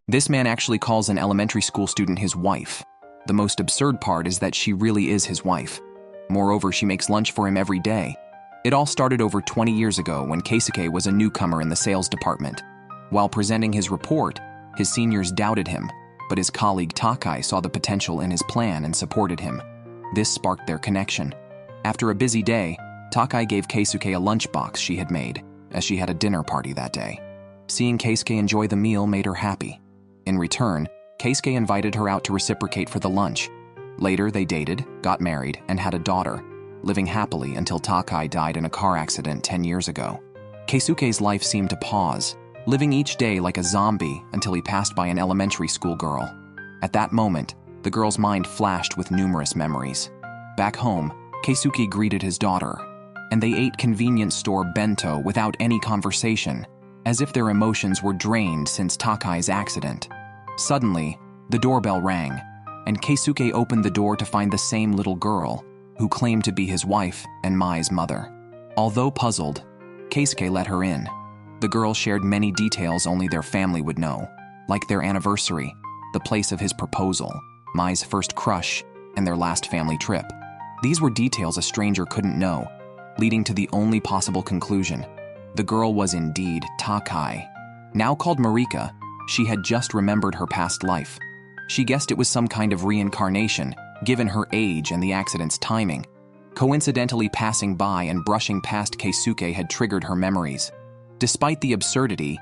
This man actually calls an elementary school student his wife. The most absurd part is that she really is his wife. Moreover, she makes lunch for him every day. It all started over 20 years ago when Keisuke was a newcomer in the sales department. While presenting his report, his seniors doubted him, but his colleague Takai saw the potential in his plan and supported him. This sparked their connection. After a busy day, Takai gave Keisuke a lunchbox she had made, as she had a dinner party that day. Seeing Keisuke enjoy the meal made her happy. In return, Keisuke invited her out to reciprocate for the lunch. Later, they dated, got married, and had a daughter, living happily until Takai died in a car accident 10 years ago. Keisuke's life seemed to pause, living each day like a zombie until he passed by an elementary school girl. At that moment, the girl's mind flashed with numerous memories. Back home, Keisuke greeted his daughter, and they ate convenience store bento without any conversation, as if their emotions were drained since Takai's accident. Suddenly, the doorbell rang, and Keisuke opened the door to find the same little girl, who claimed to be his wife and Mai's mother. Although puzzled, Keisuke let her in. The girl shared many details only their family would know, like their anniversary, the place of his proposal, Mai's first crush, and their last family trip. These were details a stranger couldn't know, leading to the only possible conclusion. The girl was indeed Takai. Now called Marika, she had just remembered her past life. She guessed it was some kind of reincarnation, given her age and the accident's timing. Coincidentally passing by and brushing past Keisuke had triggered her memories. Despite the absurdity,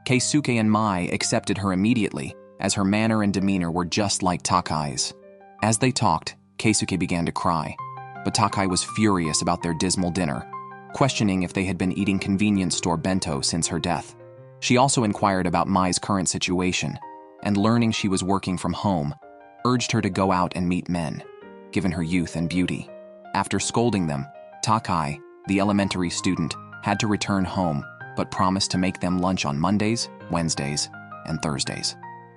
Keisuke and Mai accepted her immediately, as her manner and demeanor were just like Takai's. As they talked, Keisuke began to cry, but Takai was furious about their dismal dinner, questioning if they had been eating convenience store bento since her death. She also inquired about Mai's current situation, and learning she was working from home, urged her to go out and meet men, given her youth and beauty. After scolding them, Takai, the elementary student, had to return home, but promised to make them lunch on Mondays, Wednesdays, and Thursdays.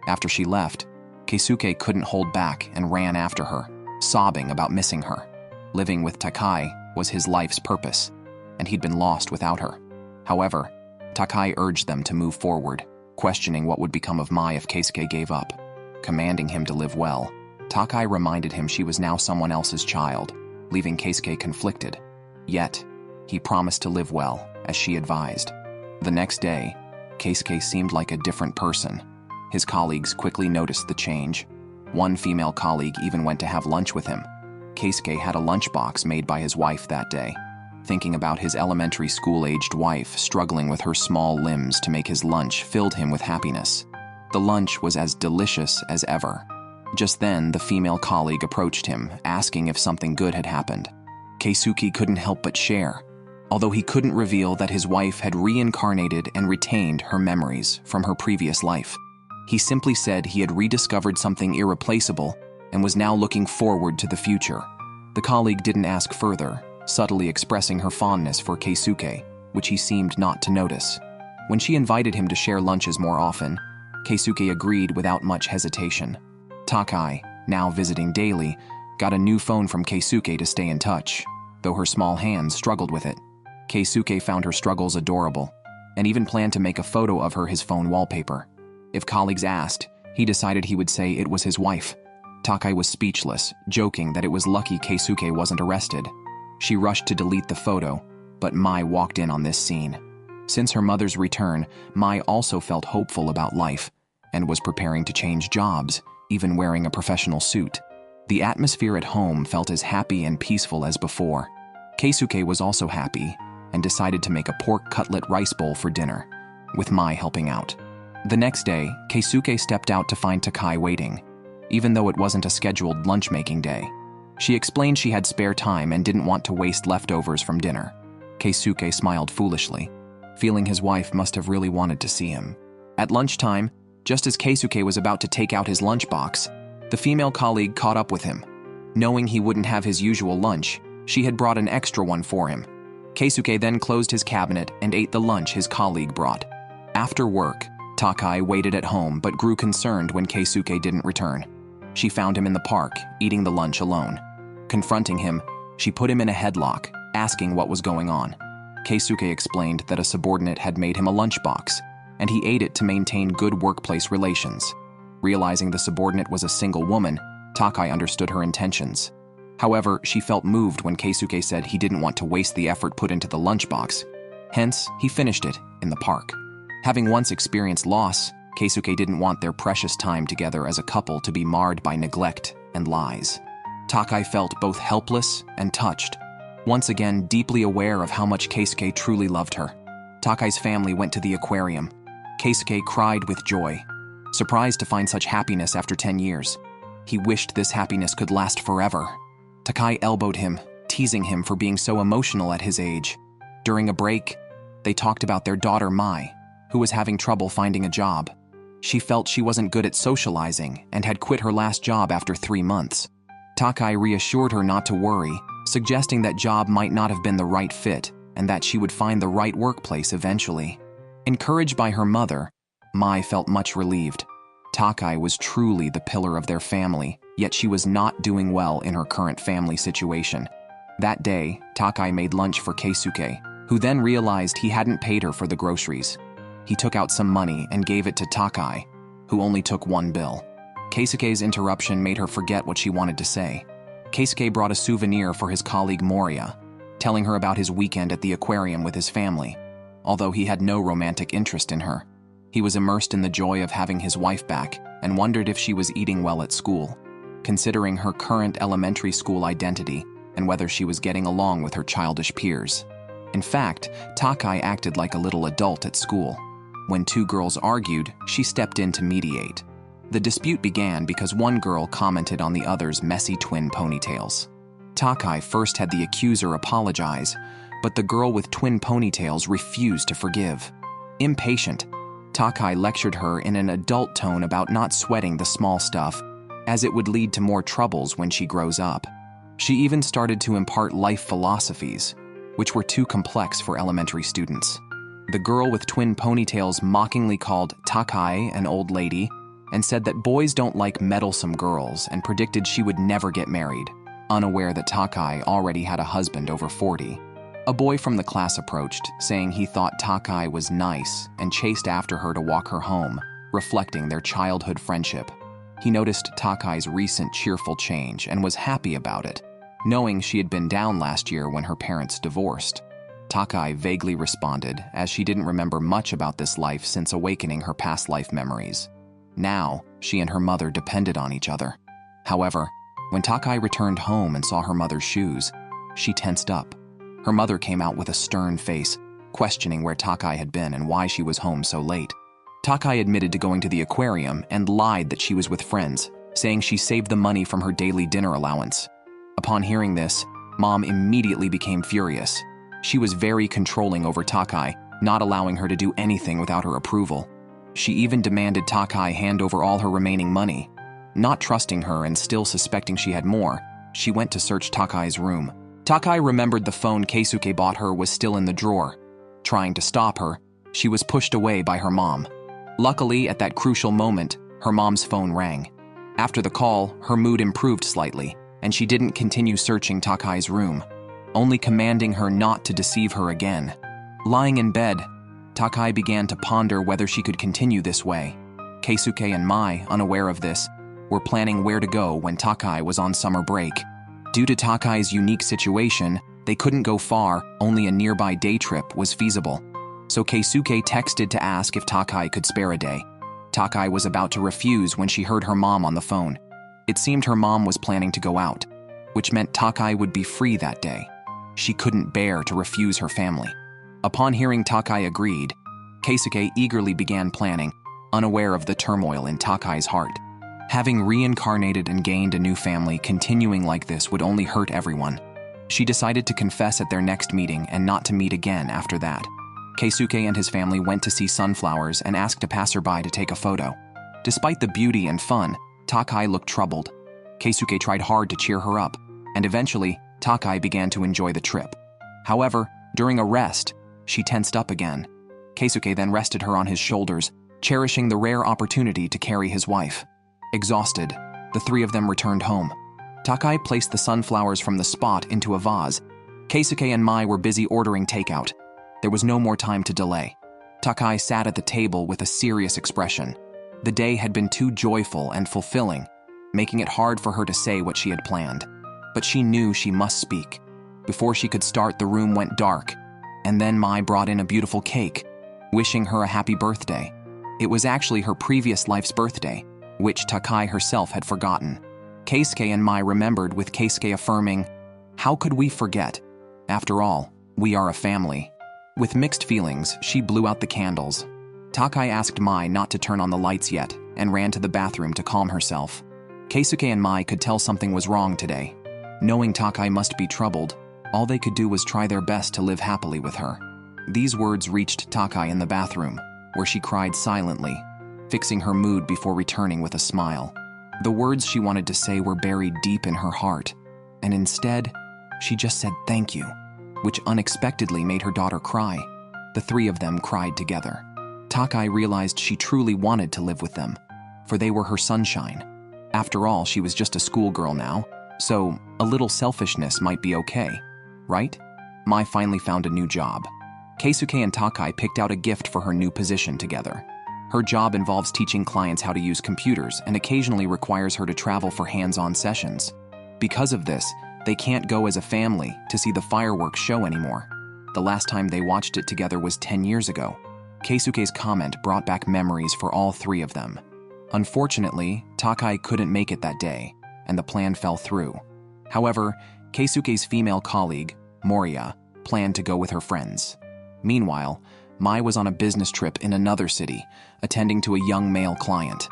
After she left, Keisuke couldn't hold back and ran after her, sobbing about missing her. Living with Takai was his life's purpose, and he'd been lost without her. However, Takai urged them to move forward, questioning what would become of Mai if Keisuke gave up. Commanding him to live well, Takai reminded him she was now someone else's child, leaving Keisuke conflicted. Yet, he promised to live well, as she advised. The next day, Keisuke seemed like a different person. His colleagues quickly noticed the change. One female colleague even went to have lunch with him. Keisuke had a lunchbox made by his wife that day. Thinking about his elementary school-aged wife struggling with her small limbs to make his lunch filled him with happiness. The lunch was as delicious as ever. Just then, the female colleague approached him, asking if something good had happened. Keisuke couldn't help but share, although he couldn't reveal that his wife had reincarnated and retained her memories from her previous life. He simply said he had rediscovered something irreplaceable and was now looking forward to the future. The colleague didn't ask further, subtly expressing her fondness for Keisuke, which he seemed not to notice. When she invited him to share lunches more often, Keisuke agreed without much hesitation. Takai, now visiting daily, got a new phone from Keisuke to stay in touch, though her small hands struggled with it. Keisuke found her struggles adorable, and even planned to make a photo of her his phone wallpaper. If colleagues asked, he decided he would say it was his wife. Takai was speechless, joking that it was lucky Keisuke wasn't arrested. She rushed to delete the photo, but Mai walked in on this scene. Since her mother's return, Mai also felt hopeful about life, and was preparing to change jobs, even wearing a professional suit. The atmosphere at home felt as happy and peaceful as before. Keisuke was also happy, and decided to make a pork cutlet rice bowl for dinner, with Mai helping out. The next day, Keisuke stepped out to find Takai waiting, even though it wasn't a scheduled lunch-making day. She explained she had spare time and didn't want to waste leftovers from dinner. Keisuke smiled foolishly, feeling his wife must have really wanted to see him. At lunchtime, just as Keisuke was about to take out his lunchbox, the female colleague caught up with him. Knowing he wouldn't have his usual lunch, she had brought an extra one for him. Keisuke then closed his cabinet and ate the lunch his colleague brought. After work, Takai waited at home but grew concerned when Keisuke didn't return. She found him in the park, eating the lunch alone. Confronting him, she put him in a headlock, asking what was going on. Keisuke explained that a subordinate had made him a lunchbox, and he ate it to maintain good workplace relations. Realizing the subordinate was a single woman, Takai understood her intentions. However, she felt moved when Keisuke said he didn't want to waste the effort put into the lunchbox. Hence, he finished it in the park. Having once experienced loss, Keisuke didn't want their precious time together as a couple to be marred by neglect and lies. Takai felt both helpless and touched, once again deeply aware of how much Keisuke truly loved her. Takai's family went to the aquarium. Keisuke cried with joy, surprised to find such happiness after 10 years. He wished this happiness could last forever. Takai elbowed him, teasing him for being so emotional at his age. During a break, they talked about their daughter Mai, who was having trouble finding a job. She felt she wasn't good at socializing and had quit her last job after 3 months. Takai reassured her not to worry, suggesting that job might not have been the right fit and that she would find the right workplace eventually. Encouraged by her mother, Mai felt much relieved. Takai was truly the pillar of their family, yet she was not doing well in her current family situation. That day, Takai made lunch for Keisuke, who then realized he hadn't paid her for the groceries. He took out some money and gave it to Takai, who only took one bill. Keisuke's interruption made her forget what she wanted to say. Keisuke brought a souvenir for his colleague Moria, telling her about his weekend at the aquarium with his family. Although he had no romantic interest in her, he was immersed in the joy of having his wife back and wondered if she was eating well at school, considering her current elementary school identity and whether she was getting along with her childish peers. In fact, Takai acted like a little adult at school. When 2 girls argued, she stepped in to mediate. The dispute began because one girl commented on the other's messy twin ponytails. Takai first had the accuser apologize, but the girl with twin ponytails refused to forgive. Impatient, Takai lectured her in an adult tone about not sweating the small stuff, as it would lead to more troubles when she grows up. She even started to impart life philosophies, which were too complex for elementary students. The girl with twin ponytails mockingly called Takai an old lady and said that boys don't like meddlesome girls and predicted she would never get married, unaware that Takai already had a husband over 40. A boy from the class approached, saying he thought Takai was nice and chased after her to walk her home, reflecting their childhood friendship. He noticed Takai's recent cheerful change and was happy about it, knowing she had been down last year when her parents divorced. Takai vaguely responded, as she didn't remember much about this life since awakening her past life memories. Now, she and her mother depended on each other. However, when Takai returned home and saw her mother's shoes, she tensed up. Her mother came out with a stern face, questioning where Takai had been and why she was home so late. Takai admitted to going to the aquarium and lied that she was with friends, saying she saved the money from her daily dinner allowance. Upon hearing this, Mom immediately became furious. She was very controlling over Takai, not allowing her to do anything without her approval. She even demanded Takai hand over all her remaining money. Not trusting her and still suspecting she had more, she went to search Takai's room. Takai remembered the phone Keisuke bought her was still in the drawer. Trying to stop her, she was pushed away by her mom. Luckily, at that crucial moment, her mom's phone rang. After the call, her mood improved slightly, and she didn't continue searching Takai's room, only commanding her not to deceive her again. Lying in bed, Takai began to ponder whether she could continue this way. Keisuke and Mai, unaware of this, were planning where to go when Takai was on summer break. Due to Takai's unique situation, they couldn't go far, only a nearby day trip was feasible. So Keisuke texted to ask if Takai could spare a day. Takai was about to refuse when she heard her mom on the phone. It seemed her mom was planning to go out, which meant Takai would be free that day. She couldn't bear to refuse her family. Upon hearing Takai agreed, Keisuke eagerly began planning, unaware of the turmoil in Takai's heart. Having reincarnated and gained a new family, continuing like this would only hurt everyone. She decided to confess at their next meeting and not to meet again after that. Keisuke and his family went to see sunflowers and asked a passerby to take a photo. Despite the beauty and fun, Takai looked troubled. Keisuke tried hard to cheer her up, and eventually, Takai began to enjoy the trip. However, during a rest, she tensed up again. Keisuke then rested her on his shoulders, cherishing the rare opportunity to carry his wife. Exhausted, the 3 of them returned home. Takai placed the sunflowers from the spot into a vase. Keisuke and Mai were busy ordering takeout. There was no more time to delay. Takai sat at the table with a serious expression. The day had been too joyful and fulfilling, making it hard for her to say what she had planned. But she knew she must speak. Before she could start, the room went dark, and then Mai brought in a beautiful cake, wishing her a happy birthday. It was actually her previous life's birthday, which Takai herself had forgotten. Keisuke and Mai remembered, with Keisuke affirming, "How could we forget? After all, we are a family." With mixed feelings, she blew out the candles. Takai asked Mai not to turn on the lights yet and ran to the bathroom to calm herself. Keisuke and Mai could tell something was wrong today. Knowing Takai must be troubled, all they could do was try their best to live happily with her. These words reached Takai in the bathroom, where she cried silently, fixing her mood before returning with a smile. The words she wanted to say were buried deep in her heart, and instead, she just said thank you, which unexpectedly made her daughter cry. The three of them cried together. Takai realized she truly wanted to live with them, for they were her sunshine. After all, she was just a schoolgirl now, so a little selfishness might be okay, right? Mai finally found a new job. Keisuke and Takai picked out a gift for her new position together. Her job involves teaching clients how to use computers and occasionally requires her to travel for hands-on sessions. Because of this, they can't go as a family to see the fireworks show anymore. The last time they watched it together was 10 years ago. Keisuke's comment brought back memories for all three of them. Unfortunately, Takai couldn't make it that day, and the plan fell through. However, Keisuke's female colleague, Moria, planned to go with her friends. Meanwhile, Mai was on a business trip in another city, attending to a young male client.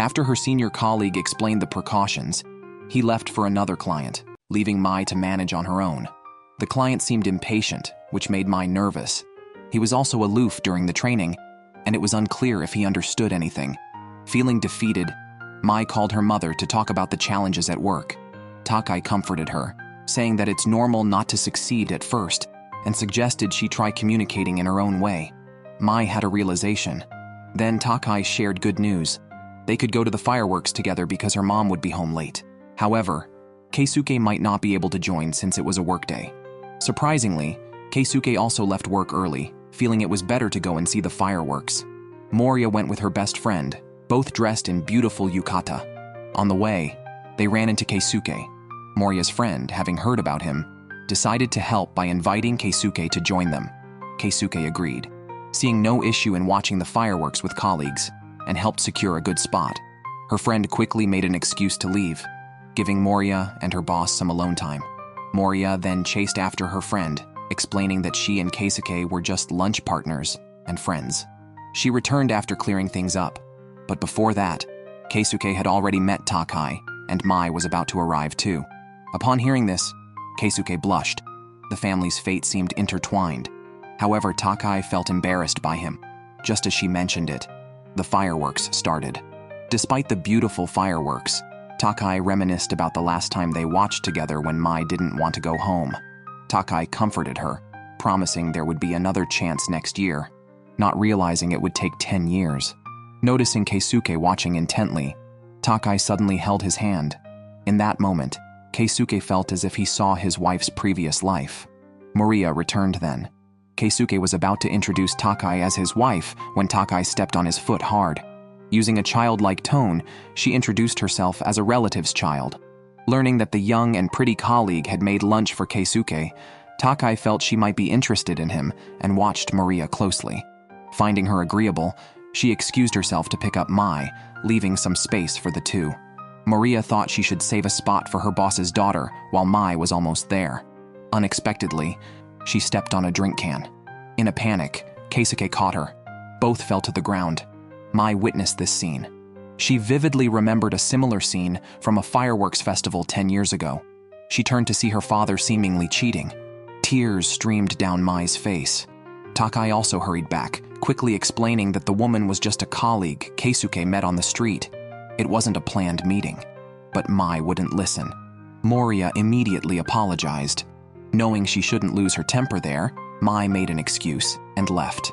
After her senior colleague explained the precautions, he left for another client, leaving Mai to manage on her own. The client seemed impatient, which made Mai nervous. He was also aloof during the training, and it was unclear if he understood anything. Feeling defeated, Mai called her mother to talk about the challenges at work. Takai comforted her, saying that it's normal not to succeed at first, and suggested she try communicating in her own way. Mai had a realization. Then Takai shared good news. They could go to the fireworks together because her mom would be home late. However, Keisuke might not be able to join since it was a workday. Surprisingly, Keisuke also left work early, feeling it was better to go and see the fireworks. Moria went with her best friend, both dressed in beautiful yukata. On the way, they ran into Keisuke. Moria's friend, having heard about him, decided to help by inviting Keisuke to join them. Keisuke agreed, seeing no issue in watching the fireworks with colleagues, and helped secure a good spot. Her friend quickly made an excuse to leave, giving Moria and her boss some alone time. Moria then chased after her friend, explaining that she and Keisuke were just lunch partners and friends. She returned after clearing things up, but before that, Keisuke had already met Takai, and Mai was about to arrive too. Upon hearing this, Keisuke blushed. The family's fate seemed intertwined. However, Takai felt embarrassed by him. Just as she mentioned it, the fireworks started. Despite the beautiful fireworks, Takai reminisced about the last time they watched together when Mai didn't want to go home. Takai comforted her, promising there would be another chance next year, not realizing it would take 10 years. Noticing Keisuke watching intently, Takai suddenly held his hand. In that moment, Keisuke felt as if he saw his wife's previous life. Moria returned then. Keisuke was about to introduce Takai as his wife when Takai stepped on his foot hard. Using a childlike tone, she introduced herself as a relative's child. Learning that the young and pretty colleague had made lunch for Keisuke, Takai felt she might be interested in him and watched Moria closely. Finding her agreeable, she excused herself to pick up Mai, leaving some space for the two. Moria thought she should save a spot for her boss's daughter while Mai was almost there. Unexpectedly, she stepped on a drink can. In a panic, Keisuke caught her. Both fell to the ground. Mai witnessed this scene. She vividly remembered a similar scene from a fireworks festival 10 years ago. She turned to see her father seemingly cheating. Tears streamed down Mai's face. Takai also hurried back, quickly explaining that the woman was just a colleague Keisuke met on the street. It wasn't a planned meeting. But Mai wouldn't listen. Moria immediately apologized. Knowing she shouldn't lose her temper there, Mai made an excuse and left.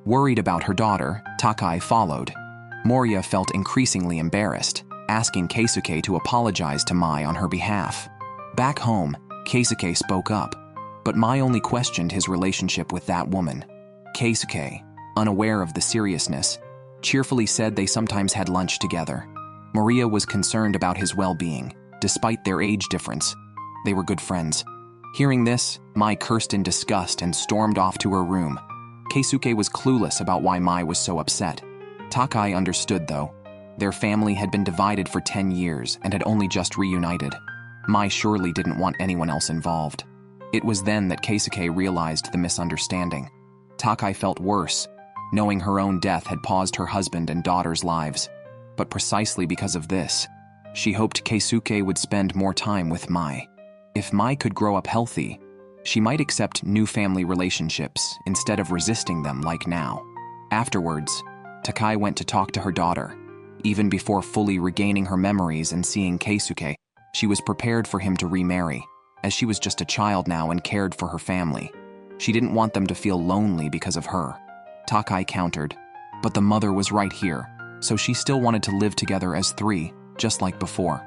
Worried about her daughter, Takai followed. Moria felt increasingly embarrassed, asking Keisuke to apologize to Mai on her behalf. Back home, Keisuke spoke up, but Mai only questioned his relationship with that woman. Keisuke, unaware of the seriousness, cheerfully said they sometimes had lunch together. Maria was concerned about his well-being, despite their age difference. They were good friends. Hearing this, Mai cursed in disgust and stormed off to her room. Keisuke was clueless about why Mai was so upset. Takai understood, though. Their family had been divided for 10 years and had only just reunited. Mai surely didn't want anyone else involved. It was then that Keisuke realized the misunderstanding. Takai felt worse, knowing her own death had paused her husband and daughter's lives. But precisely because of this, she hoped Keisuke would spend more time with Mai. If Mai could grow up healthy, she might accept new family relationships instead of resisting them like now. Afterwards, Takai went to talk to her daughter. Even before fully regaining her memories and seeing Keisuke, she was prepared for him to remarry, as she was just a child now and cared for her family. She didn't want them to feel lonely because of her. Takai countered, but the mother was right here, so she still wanted to live together as three, just like before.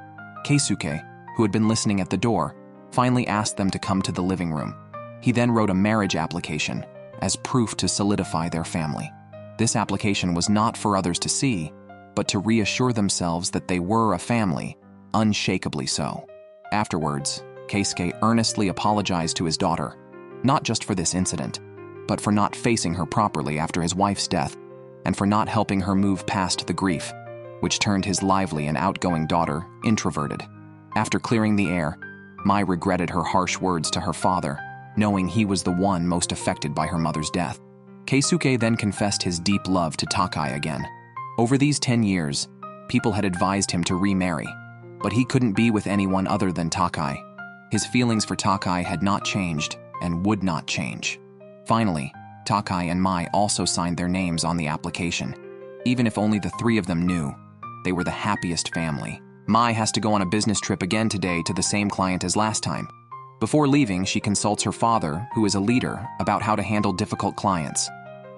Keisuke, who had been listening at the door, finally asked them to come to the living room. He then wrote a marriage application as proof to solidify their family. This application was not for others to see, but to reassure themselves that they were a family, unshakably so. Afterwards, Keisuke earnestly apologized to his daughter, not just for this incident, but for not facing her properly after his wife's death, and for not helping her move past the grief, which turned his lively and outgoing daughter introverted. After clearing the air, Mai regretted her harsh words to her father, knowing he was the one most affected by her mother's death. Keisuke then confessed his deep love to Takai again. Over these 10 years, people had advised him to remarry, but he couldn't be with anyone other than Takai. His feelings for Takai had not changed and would not change. Finally, Takai and Mai also signed their names on the application. Even if only the three of them knew, they were the happiest family. Mai has to go on a business trip again today to the same client as last time. Before leaving, she consults her father, who is a leader, about how to handle difficult clients.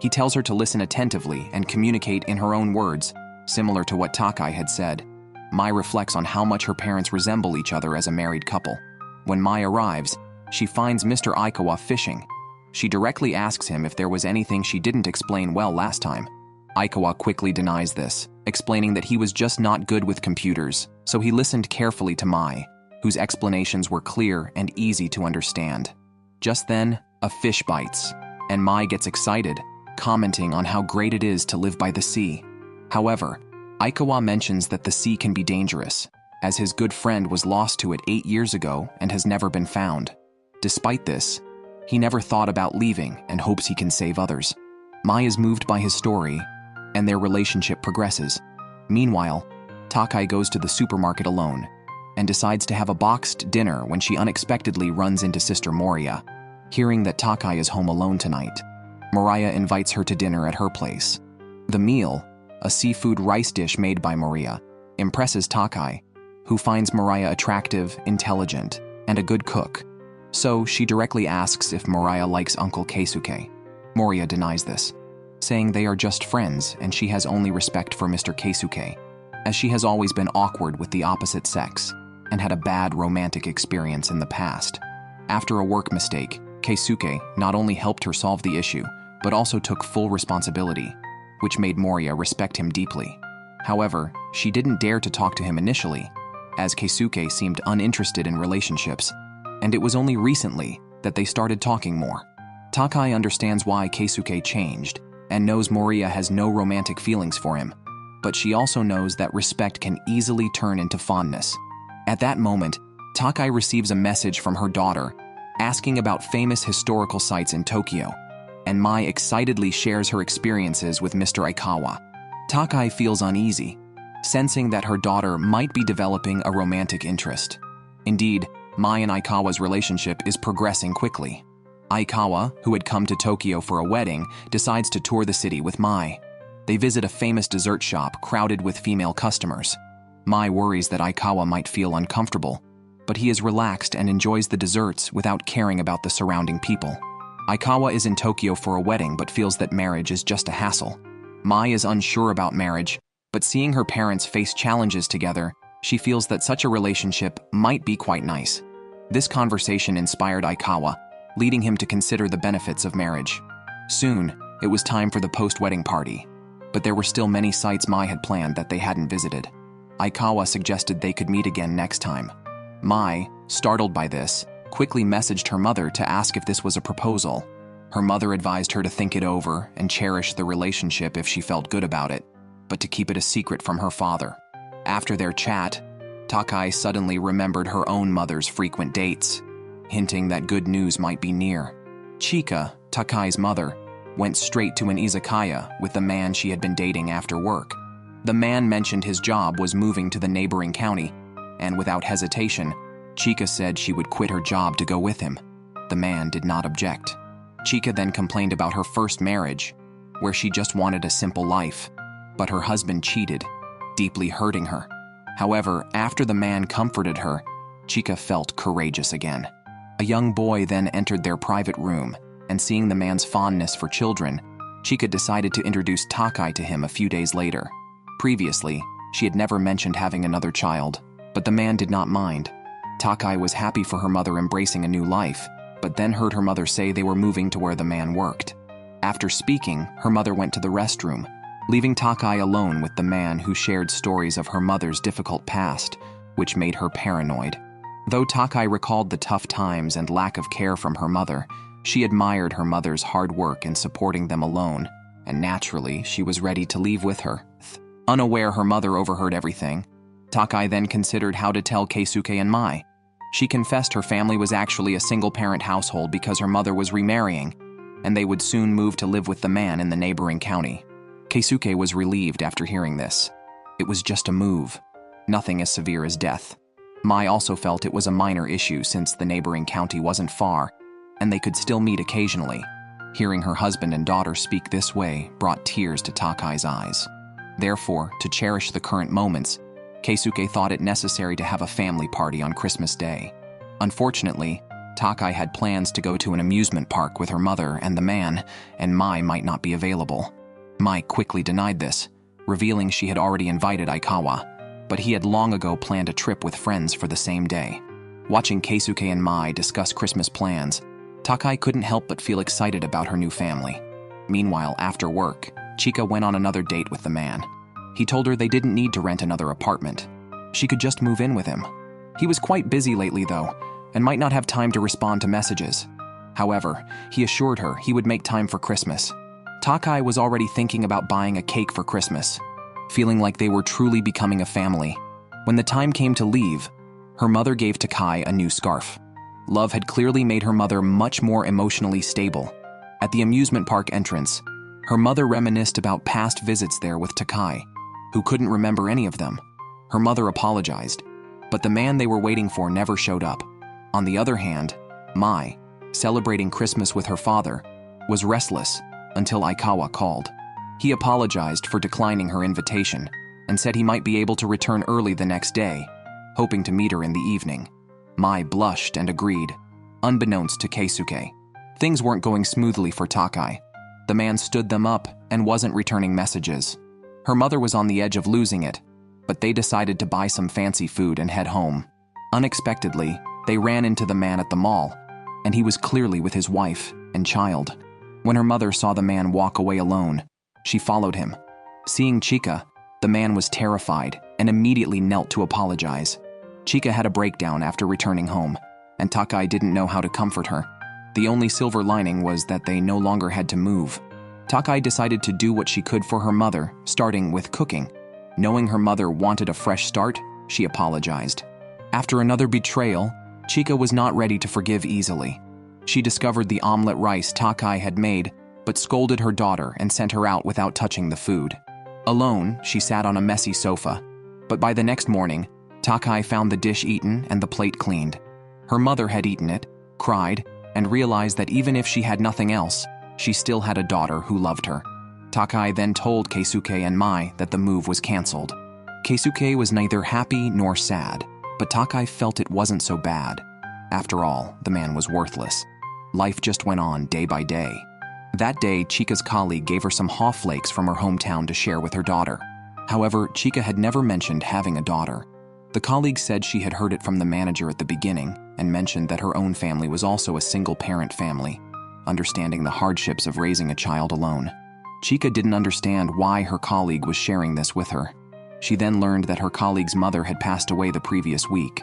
He tells her to listen attentively and communicate in her own words, similar to what Takai had said. Mai reflects on how much her parents resemble each other as a married couple. When Mai arrives, she finds Mr. Aikawa fishing. She directly asks him if there was anything she didn't explain well last time. Aikawa quickly denies this, explaining that he was just not good with computers, so he listened carefully to Mai, whose explanations were clear and easy to understand. Just then, a fish bites, and Mai gets excited, commenting on how great it is to live by the sea. However, Aikawa mentions that the sea can be dangerous, as his good friend was lost to it 8 years ago and has never been found. Despite this, he never thought about leaving and hopes he can save others. Mai is moved by his story, and their relationship progresses. Meanwhile, Takai goes to the supermarket alone and decides to have a boxed dinner when she unexpectedly runs into Sister Moria. Hearing that Takai is home alone tonight, Moria invites her to dinner at her place. The meal, a seafood rice dish made by Moria, impresses Takai, who finds Moria attractive, intelligent, and a good cook. So she directly asks if Moria likes Uncle Keisuke. Moria denies this, saying they are just friends and she has only respect for Mr. Keisuke, as she has always been awkward with the opposite sex and had a bad romantic experience in the past. After a work mistake, Keisuke not only helped her solve the issue, but also took full responsibility, which made Moria respect him deeply. However, she didn't dare to talk to him initially, as Keisuke seemed uninterested in relationships, and it was only recently that they started talking more. Takai understands why Keisuke changed and knows Moria has no romantic feelings for him, but she also knows that respect can easily turn into fondness. At that moment, Takai receives a message from her daughter asking about famous historical sites in Tokyo, and Mai excitedly shares her experiences with Mr. Aikawa. Takai feels uneasy, sensing that her daughter might be developing a romantic interest. Indeed, Mai and Aikawa's relationship is progressing quickly. Aikawa, who had come to Tokyo for a wedding, decides to tour the city with Mai. They visit a famous dessert shop crowded with female customers. Mai worries that Aikawa might feel uncomfortable, but he is relaxed and enjoys the desserts without caring about the surrounding people. Aikawa is in Tokyo for a wedding but feels that marriage is just a hassle. Mai is unsure about marriage, but seeing her parents face challenges together, she feels that such a relationship might be quite nice. This conversation inspired Aikawa, leading him to consider the benefits of marriage. Soon, It was time for the post-wedding party, but there were still many sites Mai had planned that they hadn't visited. Aikawa suggested they could meet again next time. Mai, startled by this, quickly messaged her mother to ask if this was a proposal. Her mother advised her to think it over and cherish the relationship if she felt good about it, but to keep it a secret from her father. After their chat, Takai suddenly remembered her own mother's frequent dates, hinting that good news might be near. Chika, Takai's mother, went straight to an izakaya with the man she had been dating after work. The man mentioned his job was moving to the neighboring county, and without hesitation, Chika said she would quit her job to go with him. The man did not object. Chika then complained about her first marriage, where she just wanted a simple life, but her husband cheated, deeply hurting her. However, after the man comforted her, Chika felt courageous again. A young boy then entered their private room, and seeing the man's fondness for children, Chika decided to introduce Takai to him a few days later. Previously, she had never mentioned having another child, but the man did not mind. Takai was happy for her mother embracing a new life, but then heard her mother say they were moving to where the man worked. After speaking, her mother went to the restroom, leaving Takai alone with the man who shared stories of her mother's difficult past, which made her paranoid. Though Takai recalled the tough times and lack of care from her mother, she admired her mother's hard work in supporting them alone, and naturally, she was ready to leave with her. Unaware her mother overheard everything, Takai then considered how to tell Keisuke and Mai. She confessed her family was actually a single-parent household because her mother was remarrying, and they would soon move to live with the man in the neighboring county. Keisuke was relieved after hearing this. It was just a move, nothing as severe as death. Mai also felt it was a minor issue since the neighboring county wasn't far, and they could still meet occasionally. Hearing her husband and daughter speak this way brought tears to Takai's eyes. Therefore, to cherish the current moments, Keisuke thought it necessary to have a family party on Christmas Day. Unfortunately, Takai had plans to go to an amusement park with her mother and the man, and Mai might not be available. Mai quickly denied this, revealing she had already invited Aikawa, but he had long ago planned a trip with friends for the same day. Watching Keisuke and Mai discuss Christmas plans, Takai couldn't help but feel excited about her new family. Meanwhile, after work, Chika went on another date with the man. He told her they didn't need to rent another apartment. She could just move in with him. He was quite busy lately, though, and might not have time to respond to messages. However, he assured her he would make time for Christmas. Takai was already thinking about buying a cake for Christmas, feeling like they were truly becoming a family. When the time came to leave, her mother gave Takai a new scarf. Love had clearly made her mother much more emotionally stable. At the amusement park entrance, her mother reminisced about past visits there with Takai, who couldn't remember any of them. Her mother apologized, but the man they were waiting for never showed up. On the other hand, Mai, celebrating Christmas with her father, was restless until Aikawa called. He apologized for declining her invitation and said he might be able to return early the next day, hoping to meet her in the evening. Mai blushed and agreed, unbeknownst to Keisuke. Things weren't going smoothly for Takai. The man stood them up and wasn't returning messages. Her mother was on the edge of losing it, but they decided to buy some fancy food and head home. Unexpectedly, they ran into the man at the mall, and he was clearly with his wife and child. When her mother saw the man walk away alone, she followed him. Seeing Chika, the man was terrified and immediately knelt to apologize. Chika had a breakdown after returning home, and Takai didn't know how to comfort her. The only silver lining was that they no longer had to move. Takai decided to do what she could for her mother, starting with cooking. Knowing her mother wanted a fresh start, she apologized. After another betrayal, Chika was not ready to forgive easily. She discovered the omelet rice Takai had made, but scolded her daughter and sent her out without touching the food. Alone, she sat on a messy sofa, but by the next morning, Takai found the dish eaten and the plate cleaned. Her mother had eaten it, cried, and realized that even if she had nothing else, she still had a daughter who loved her. Takai then told Keisuke and Mai that the move was canceled. Keisuke was neither happy nor sad, but Takai felt it wasn't so bad. After all, the man was worthless. Life just went on day by day. That day, Chika's colleague gave her some haw flakes from her hometown to share with her daughter. However, Chika had never mentioned having a daughter. The colleague said she had heard it from the manager at the beginning and mentioned that her own family was also a single-parent family. understanding the hardships of raising a child alone. Chika didn't understand why her colleague was sharing this with her. She then learned that her colleague's mother had passed away the previous week.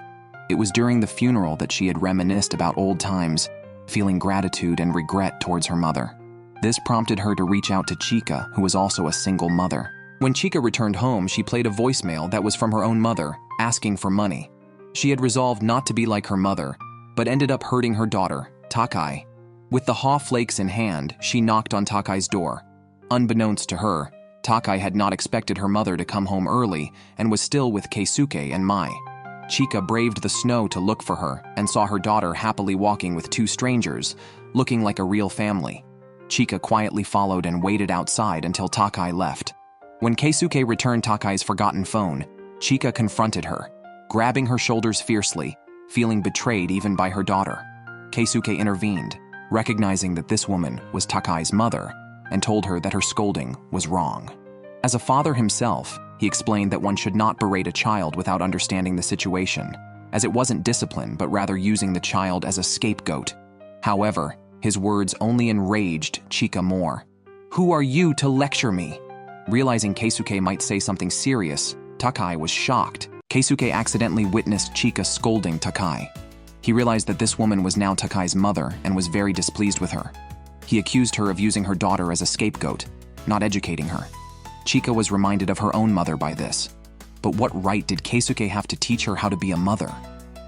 It was during the funeral that she had reminisced about old times, feeling gratitude and regret towards her mother. This prompted her to reach out to Chika, who was also a single mother. When Chika returned home, she played a voicemail that was from her own mother, asking for money. She had resolved not to be like her mother, but ended up hurting her daughter, Takai. With the haw flakes in hand, she knocked on Takai's door. Unbeknownst to her, Takai had not expected her mother to come home early and was still with Keisuke and Mai. Chika braved the snow to look for her and saw her daughter happily walking with two strangers, looking like a real family. Chika quietly followed and waited outside until Takai left. When Keisuke returned Takai's forgotten phone, Chika confronted her, grabbing her shoulders fiercely, feeling betrayed even by her daughter. Keisuke intervened, recognizing that this woman was Takai's mother, and told her that her scolding was wrong. As a father himself, he explained that one should not berate a child without understanding the situation, as it wasn't discipline but rather using the child as a scapegoat. However, his words only enraged Chika more. "Who are you to lecture me?" Realizing Keisuke might say something serious, Takai was shocked. Keisuke accidentally witnessed Chika scolding Takai. He realized that this woman was now Takai's mother and was very displeased with her. He accused her of using her daughter as a scapegoat, not educating her. Chika was reminded of her own mother by this. But what right did Keisuke have to teach her how to be a mother?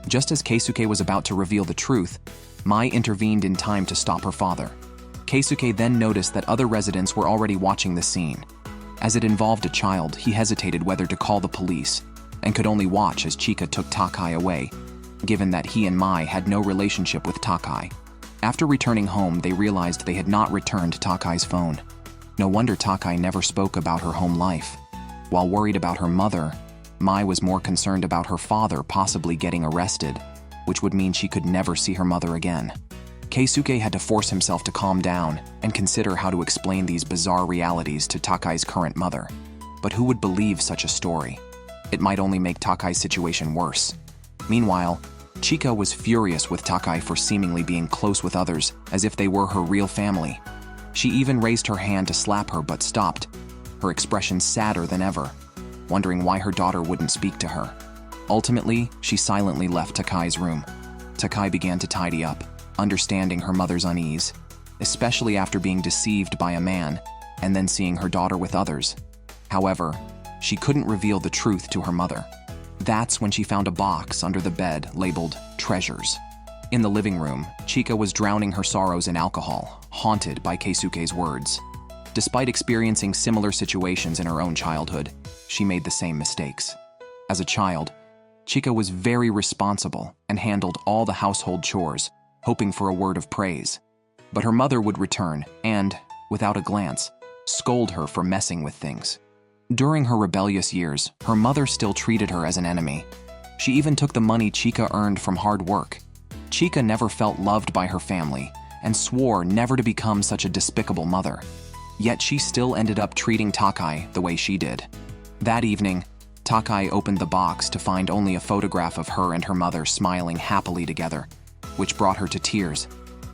Just as Keisuke was about to reveal the truth, Mai intervened in time to stop her father. Keisuke then noticed that other residents were already watching the scene. As it involved a child, he hesitated whether to call the police, and could only watch as Chika took Takai away, given that he and Mai had no relationship with Takai. After returning home, they realized they had not returned Takai's phone. No wonder Takai never spoke about her home life. While worried about her mother, Mai was more concerned about her father possibly getting arrested, which would mean she could never see her mother again. Keisuke had to force himself to calm down and consider how to explain these bizarre realities to Takai's current mother. But who would believe such a story? It might only make Takai's situation worse. Meanwhile, Chika was furious with Takai for seemingly being close with others, as if they were her real family. She even raised her hand to slap her but stopped, her expression sadder than ever, wondering why her daughter wouldn't speak to her. Ultimately, she silently left Takai's room. Takai began to tidy up, understanding her mother's unease, especially after being deceived by a man and then seeing her daughter with others. However, she couldn't reveal the truth to her mother. That's when she found a box under the bed labeled treasures. In the living room, Chika was drowning her sorrows in alcohol, haunted by Keisuke's words. Despite experiencing similar situations in her own childhood, she made the same mistakes. As a child, Chika was very responsible and handled all the household chores, hoping for a word of praise. But her mother would return and, without a glance, scold her for messing with things. During her rebellious years, her mother still treated her as an enemy. She even took the money Chika earned from hard work. Chika never felt loved by her family and swore never to become such a despicable mother. Yet she still ended up treating Takai the way she did. That evening, Takai opened the box to find only a photograph of her and her mother smiling happily together, which brought her to tears.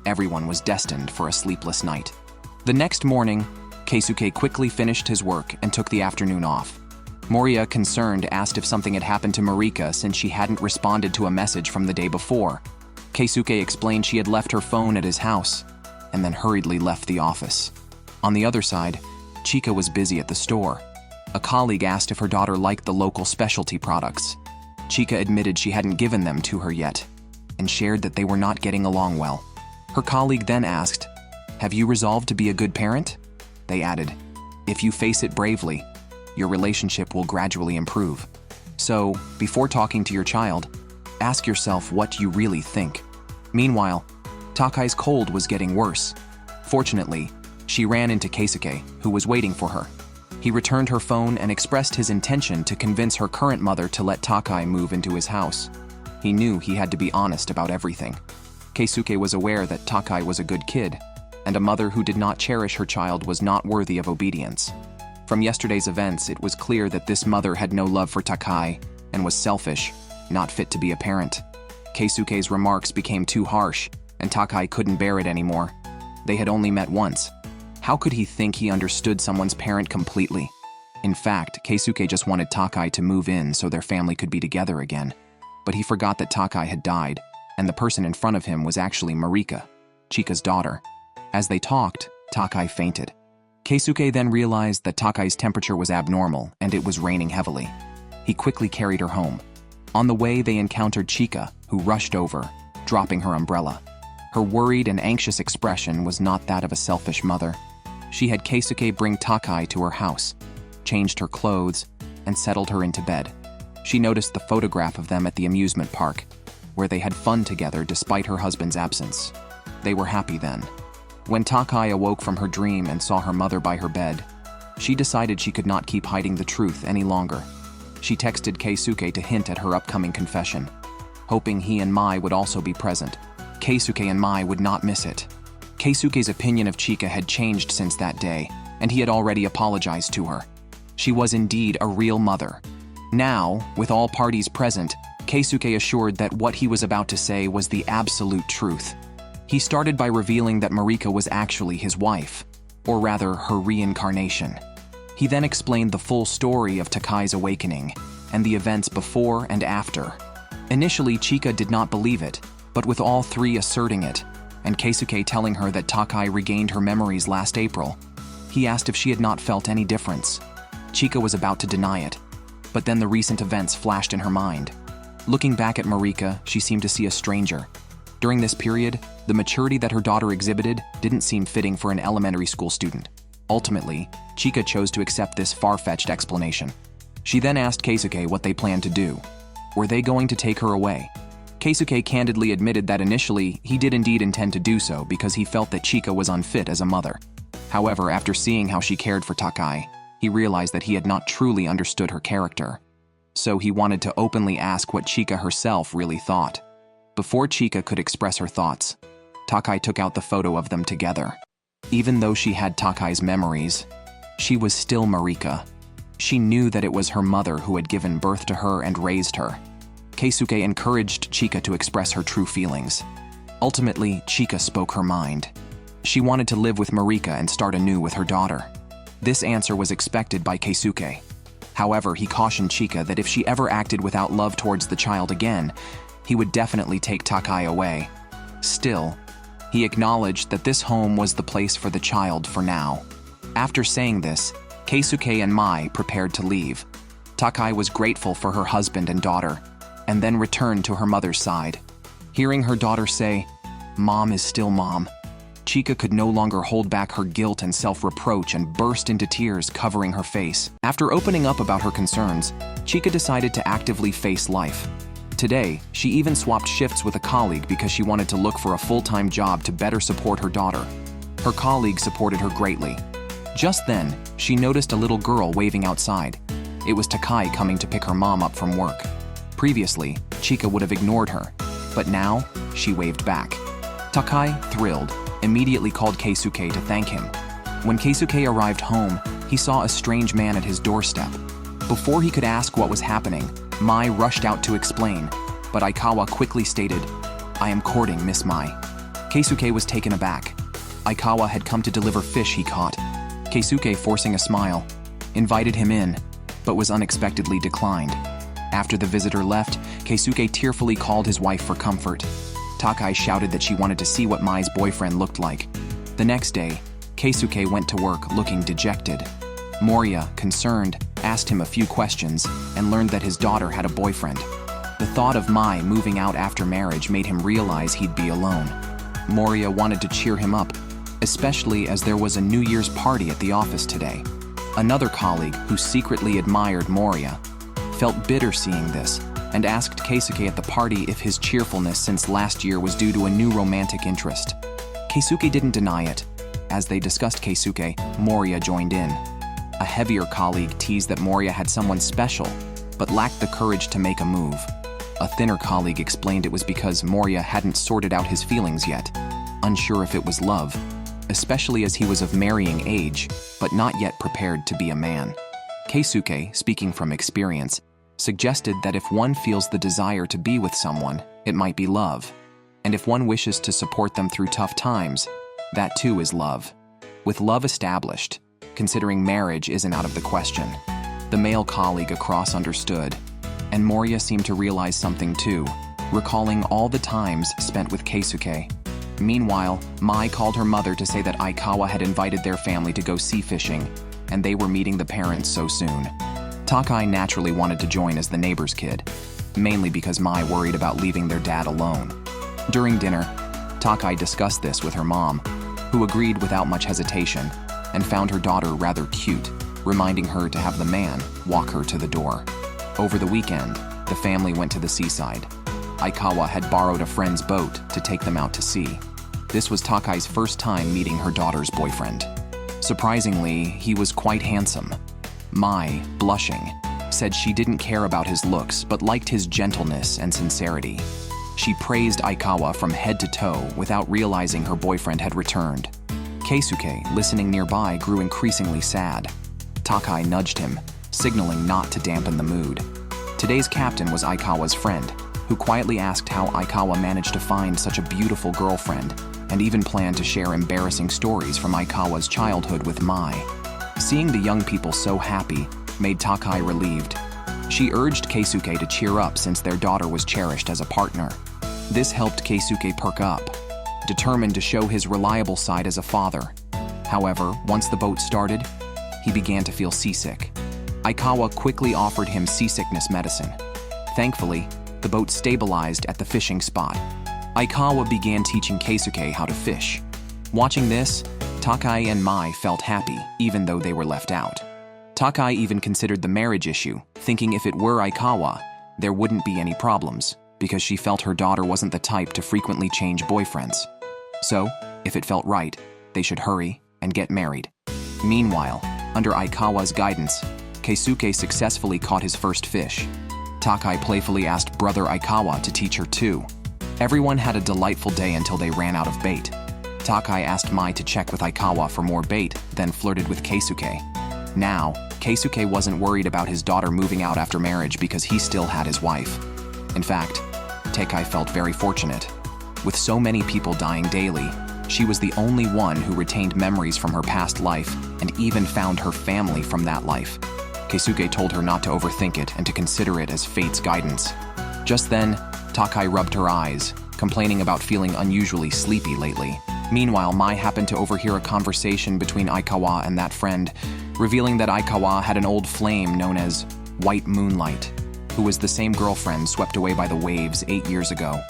Everyone was destined for a sleepless night. The next morning, Keisuke quickly finished his work and took the afternoon off. Moria, concerned, asked if something had happened to Marika since she hadn't responded to a message from the day before. Keisuke explained she had left her phone at his house, and then hurriedly left the office. On the other side, Chika was busy at the store. A colleague asked if her daughter liked the local specialty products. Chika admitted she hadn't given them to her yet, and shared that they were not getting along well. Her colleague then asked, "Have you resolved to be a good parent?" They added, "If you face it bravely, your relationship will gradually improve. So, before talking to your child, ask yourself what you really think." Meanwhile, Takai's cold was getting worse. Fortunately, she ran into Keisuke, who was waiting for her. He returned her phone and expressed his intention to convince her current mother to let Takai move into his house. He knew he had to be honest about everything. Keisuke was aware that Takai was a good kid, and a mother who did not cherish her child was not worthy of obedience. From yesterday's events, it was clear that this mother had no love for Takai and was selfish, not fit to be a parent. Keisuke's remarks became too harsh, and Takai couldn't bear it anymore. They had only met once. How could he think he understood someone's parent completely? In fact, Keisuke just wanted Takai to move in so their family could be together again. But he forgot that Takai had died, and the person in front of him was actually Marika, Chika's daughter. As they talked, Takai fainted. Keisuke then realized that Takai's temperature was abnormal and it was raining heavily. He quickly carried her home. On the way, they encountered Chika, who rushed over, dropping her umbrella. Her worried and anxious expression was not that of a selfish mother. She had Keisuke bring Takai to her house, changed her clothes, and settled her into bed. She noticed the photograph of them at the amusement park, where they had fun together despite her husband's absence. They were happy then. When Takai awoke from her dream and saw her mother by her bed, she decided she could not keep hiding the truth any longer. She texted Keisuke to hint at her upcoming confession, hoping he and Mai would also be present. Keisuke and Mai would not miss it. Keisuke's opinion of Chika had changed since that day, and he had already apologized to her. She was indeed a real mother. Now, with all parties present, Keisuke assured that what he was about to say was the absolute truth. He started by revealing that Marika was actually his wife, or rather, her reincarnation. He then explained the full story of Takai's awakening and the events before and after. Initially, Chika did not believe it, but with all three asserting it, and Keisuke telling her that Takai regained her memories last April, he asked if she had not felt any difference. Chika was about to deny it, but then the recent events flashed in her mind. Looking back at Marika, she seemed to see a stranger. During this period, the maturity that her daughter exhibited didn't seem fitting for an elementary school student. Ultimately, Chika chose to accept this far-fetched explanation. She then asked Keisuke what they planned to do. Were they going to take her away? Keisuke candidly admitted that initially, he did indeed intend to do so because he felt that Chika was unfit as a mother. However, after seeing how she cared for Takai, he realized that he had not truly understood her character. So he wanted to openly ask what Chika herself really thought. Before Chika could express her thoughts, Takai took out the photo of them together. Even though she had Takai's memories, she was still Marika. She knew that it was her mother who had given birth to her and raised her. Keisuke encouraged Chika to express her true feelings. Ultimately, Chika spoke her mind. She wanted to live with Marika and start anew with her daughter. This answer was expected by Keisuke. However, he cautioned Chika that if she ever acted without love towards the child again, he would definitely take Takai away. Still, he acknowledged that this home was the place for the child for now. After saying this, Keisuke and Mai prepared to leave. Takai was grateful for her husband and daughter, and then returned to her mother's side. Hearing her daughter say, "Mom is still mom," Chika could no longer hold back her guilt and self-reproach and burst into tears, covering her face. After opening up about her concerns, Chika decided to actively face life. Today, she even swapped shifts with a colleague because she wanted to look for a full-time job to better support her daughter. Her colleague supported her greatly. Just then, she noticed a little girl waving outside. It was Takai coming to pick her mom up from work. Previously, Chika would have ignored her, but now, she waved back. Takai, thrilled, immediately called Keisuke to thank him. When Keisuke arrived home, he saw a strange man at his doorstep. Before he could ask what was happening, Mai rushed out to explain, but Aikawa quickly stated, "I am courting Miss Mai." Keisuke was taken aback. Aikawa had come to deliver fish he caught. Keisuke, forcing a smile, invited him in, but was unexpectedly declined. After the visitor left, Keisuke tearfully called his wife for comfort. Takai shouted that she wanted to see what Mai's boyfriend looked like. The next day, Keisuke went to work looking dejected. Moria, concerned, asked him a few questions and learned that his daughter had a boyfriend. The thought of Mai moving out after marriage made him realize he'd be alone. Moria wanted to cheer him up, especially as there was a New Year's party at the office today. Another colleague, who secretly admired Moria, felt bitter seeing this and asked Keisuke at the party if his cheerfulness since last year was due to a new romantic interest. Keisuke didn't deny it. As they discussed Keisuke, Moria joined in. A heavier colleague teased that Moria had someone special, but lacked the courage to make a move. A thinner colleague explained it was because Moria hadn't sorted out his feelings yet, unsure if it was love, especially as he was of marrying age, but not yet prepared to be a man. Keisuke, speaking from experience, suggested that if one feels the desire to be with someone, it might be love. And if one wishes to support them through tough times, That too is love. With love established, considering marriage isn't out of the question. The male colleague across understood, and Moria seemed to realize something too, recalling all the times spent with Keisuke. Meanwhile, Mai called her mother to say that Aikawa had invited their family to go sea fishing, and they were meeting the parents so soon. Takai naturally wanted to join as the neighbor's kid, mainly because Mai worried about leaving their dad alone. During dinner, Takai discussed this with her mom, who agreed without much hesitation and found her daughter rather cute, reminding her to have the man walk her to the door. Over the weekend, the family went to the seaside. Aikawa had borrowed a friend's boat to take them out to sea. This was Takai's first time meeting her daughter's boyfriend. Surprisingly, he was quite handsome. Mai, blushing, said she didn't care about his looks but liked his gentleness and sincerity. She praised Aikawa from head to toe without realizing her boyfriend had returned. Keisuke, listening nearby, grew increasingly sad. Takai nudged him, signaling not to dampen the mood. Today's captain was Aikawa's friend, who quietly asked how Aikawa managed to find such a beautiful girlfriend and even planned to share embarrassing stories from Aikawa's childhood with Mai. Seeing the young people so happy made Takai relieved. She urged Keisuke to cheer up since their daughter was cherished as a partner. This helped Keisuke perk up, determined to show his reliable side as a father. However, once the boat started, he began to feel seasick. Aikawa quickly offered him seasickness medicine. Thankfully, the boat stabilized at the fishing spot. Aikawa began teaching Keisuke how to fish. Watching this, Takai and Mai felt happy, even though they were left out. Takai even considered the marriage issue, thinking if it were Aikawa, there wouldn't be any problems, because she felt her daughter wasn't the type to frequently change boyfriends. So, if it felt right, they should hurry and get married. Meanwhile, under Aikawa's guidance, Keisuke successfully caught his first fish. Takai playfully asked brother Aikawa to teach her too. Everyone had a delightful day until they ran out of bait. Takai asked Mai to check with Aikawa for more bait, then flirted with Keisuke. Now, Keisuke wasn't worried about his daughter moving out after marriage because he still had his wife. In fact, Takai felt very fortunate. With so many people dying daily, she was the only one who retained memories from her past life and even found her family from that life. Keisuke told her not to overthink it and to consider it as fate's guidance. Just then, Takai rubbed her eyes, complaining about feeling unusually sleepy lately. Meanwhile, Mai happened to overhear a conversation between Aikawa and that friend, revealing that Aikawa had an old flame known as White Moonlight, who was the same girlfriend swept away by the waves 8 years ago.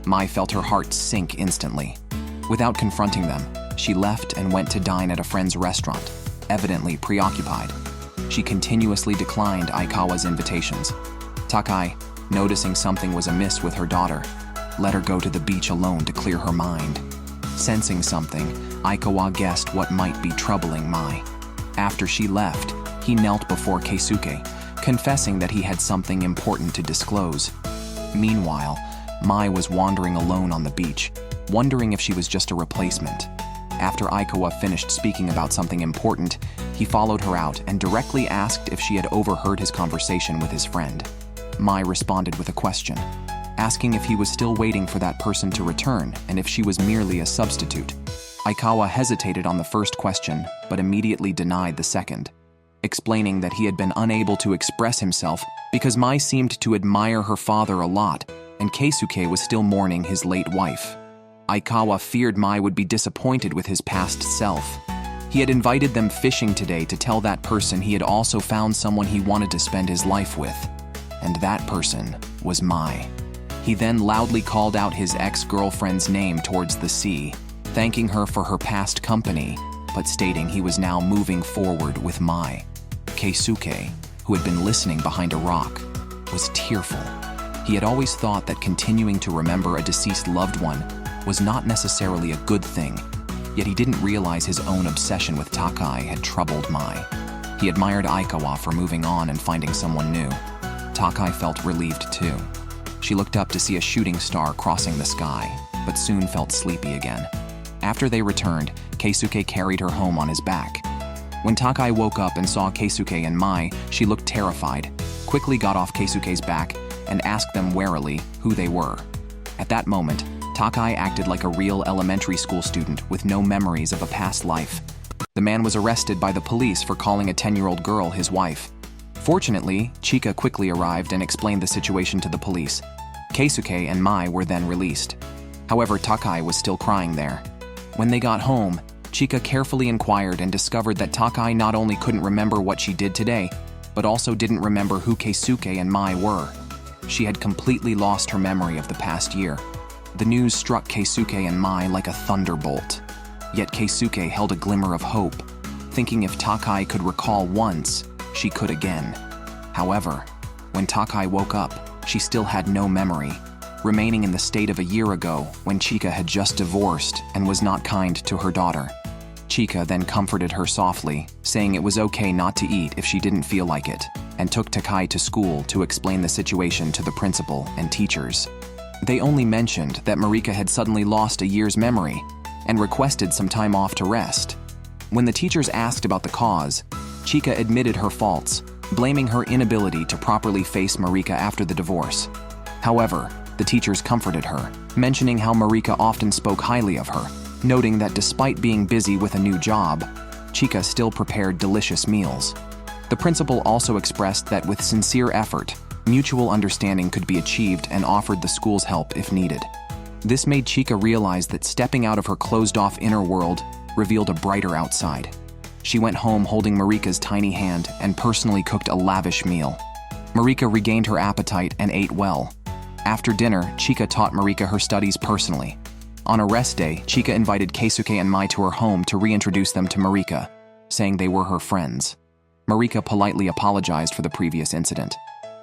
Mai felt her heart sink instantly. Without confronting them, she left and went to dine at a friend's restaurant, evidently preoccupied. She continuously declined Aikawa's invitations. Takai, noticing something was amiss with her daughter, let her go to the beach alone to clear her mind. Sensing something, Aikawa guessed what might be troubling Mai. After she left, he knelt before Keisuke, confessing that he had something important to disclose. Meanwhile, Mai was wandering alone on the beach, wondering if she was just a replacement. After Aikawa finished speaking about something important, he followed her out and directly asked if she had overheard his conversation with his friend. Mai responded with a question, asking if he was still waiting for that person to return and if she was merely a substitute. Aikawa hesitated on the first question, but immediately denied the second, explaining that he had been unable to express himself because Mai seemed to admire her father a lot and Keisuke was still mourning his late wife. Aikawa feared Mai would be disappointed with his past self. He had invited them fishing today to tell that person he had also found someone he wanted to spend his life with, and that person was Mai. He then loudly called out his ex-girlfriend's name towards the sea, thanking her for her past company, but stating he was now moving forward with Mai. Keisuke, who had been listening behind a rock, was tearful. He had always thought that continuing to remember a deceased loved one was not necessarily a good thing, yet he didn't realize his own obsession with Takai had troubled Mai. He admired Aikawa for moving on and finding someone new. Takai felt relieved too. She looked up to see a shooting star crossing the sky, but soon felt sleepy again. After they returned, Keisuke carried her home on his back. When Takai woke up and saw Keisuke and Mai, she looked terrified, quickly got off Keisuke's back, and asked them warily who they were. At that moment, Takai acted like a real elementary school student with no memories of a past life. The man was arrested by the police for calling a 10-year-old girl his wife. Fortunately, Chika quickly arrived and explained the situation to the police. Keisuke and Mai were then released. However, Takai was still crying there. When they got home, Chika carefully inquired and discovered that Takai not only couldn't remember what she did today, but also didn't remember who Keisuke and Mai were. She had completely lost her memory of the past year. The news struck Keisuke and Mai like a thunderbolt. Yet Keisuke held a glimmer of hope, thinking if Takai could recall once, she could again. However, when Takai woke up, she still had no memory, remaining in the state of a year ago when Chika had just divorced and was not kind to her daughter. Chika then comforted her softly, saying it was okay not to eat if she didn't feel like it, and took Takai to school to explain the situation to the principal and teachers. They only mentioned that Marika had suddenly lost a year's memory and requested some time off to rest. When the teachers asked about the cause, Chika admitted her faults, blaming her inability to properly face Marika after the divorce. However, the teachers comforted her, mentioning how Marika often spoke highly of her, noting that despite being busy with a new job, Chika still prepared delicious meals. The principal also expressed that with sincere effort, mutual understanding could be achieved and offered the school's help if needed. This made Chika realize that stepping out of her closed-off inner world revealed a brighter outside. She went home holding Marika's tiny hand and personally cooked a lavish meal. Marika regained her appetite and ate well. After dinner, Chika taught Marika her studies personally. On a rest day, Chika invited Keisuke and Mai to her home to reintroduce them to Marika, saying they were her friends. Marika politely apologized for the previous incident.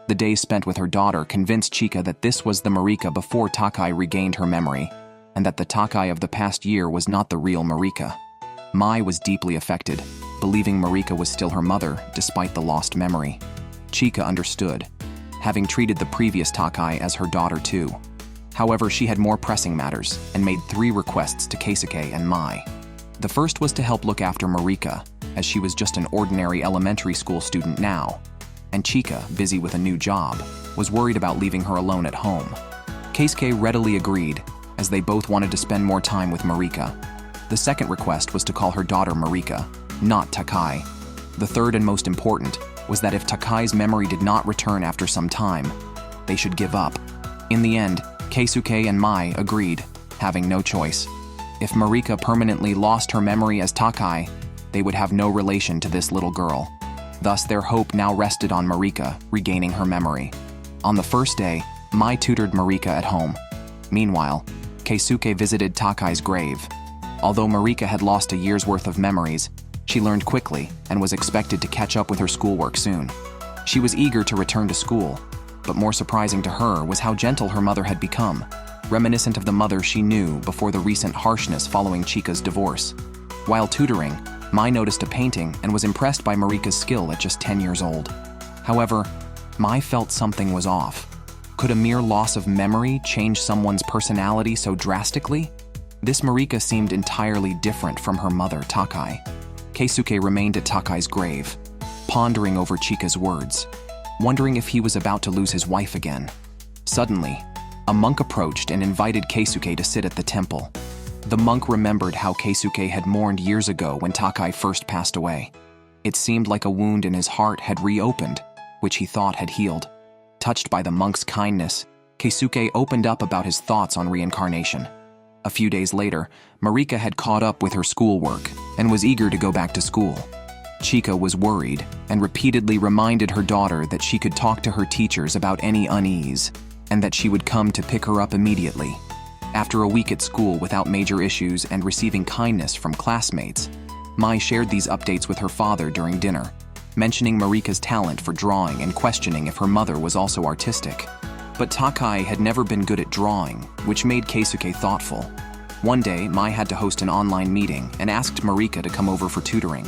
The days spent with her daughter convinced Chika that this was the Marika before Takai regained her memory, and that the Takai of the past year was not the real Marika. Mai was deeply affected, believing Marika was still her mother despite the lost memory. Chika understood, having treated the previous Takai as her daughter too. However, she had more pressing matters and made 3 requests to Keisuke and Mai. The first was to help look after Marika, as she was just an ordinary elementary school student now, and Chika, busy with a new job, was worried about leaving her alone at home. Keisuke readily agreed, as they both wanted to spend more time with Marika. The second request was to call her daughter Marika, not Takai. The third and most important was that if Takai's memory did not return after some time, they should give up. In the end, Keisuke and Mai agreed, having no choice. If Marika permanently lost her memory as Takai, they would have no relation to this little girl. Thus, their hope now rested on Marika regaining her memory. On the first day, Mai tutored Marika at home. Meanwhile, Keisuke visited Takai's grave. Although Marika had lost a year's worth of memories, she learned quickly and was expected to catch up with her schoolwork soon. She was eager to return to school, but more surprising to her was how gentle her mother had become, reminiscent of the mother she knew before the recent harshness following Chika's divorce. While tutoring, Mai noticed a painting and was impressed by Marika's skill at just 10 years old. However, Mai felt something was off. Could a mere loss of memory change someone's personality so drastically? This Marika seemed entirely different from her mother, Takai. Keisuke remained at Takai's grave, pondering over Chika's words, wondering if he was about to lose his wife again. Suddenly, a monk approached and invited Keisuke to sit at the temple. The monk remembered how Keisuke had mourned years ago when Takai first passed away. It seemed like a wound in his heart had reopened, which he thought had healed. Touched by the monk's kindness, Keisuke opened up about his thoughts on reincarnation. A few days later, Marika had caught up with her schoolwork and was eager to go back to school. Chika was worried and repeatedly reminded her daughter that she could talk to her teachers about any unease and that she would come to pick her up immediately. After a week at school without major issues and receiving kindness from classmates, Mai shared these updates with her father during dinner, mentioning Marika's talent for drawing and questioning if her mother was also artistic. But Takai had never been good at drawing, which made Keisuke thoughtful. One day, Mai had to host an online meeting and asked Marika to come over for tutoring.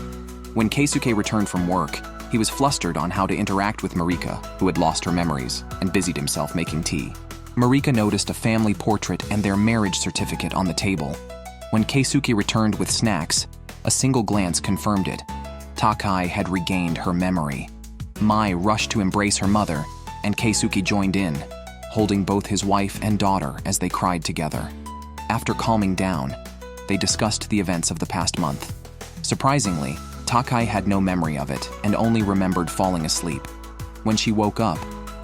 When Keisuke returned from work, he was flustered on how to interact with Marika, who had lost her memories, and busied himself making tea. Marika noticed a family portrait and their marriage certificate on the table. When Keisuke returned with snacks, a single glance confirmed it. Takai had regained her memory. Mai rushed to embrace her mother, and Keisuke joined in, holding both his wife and daughter as they cried together. After calming down, they discussed the events of the past month. Surprisingly, Takai had no memory of it and only remembered falling asleep. When she woke up,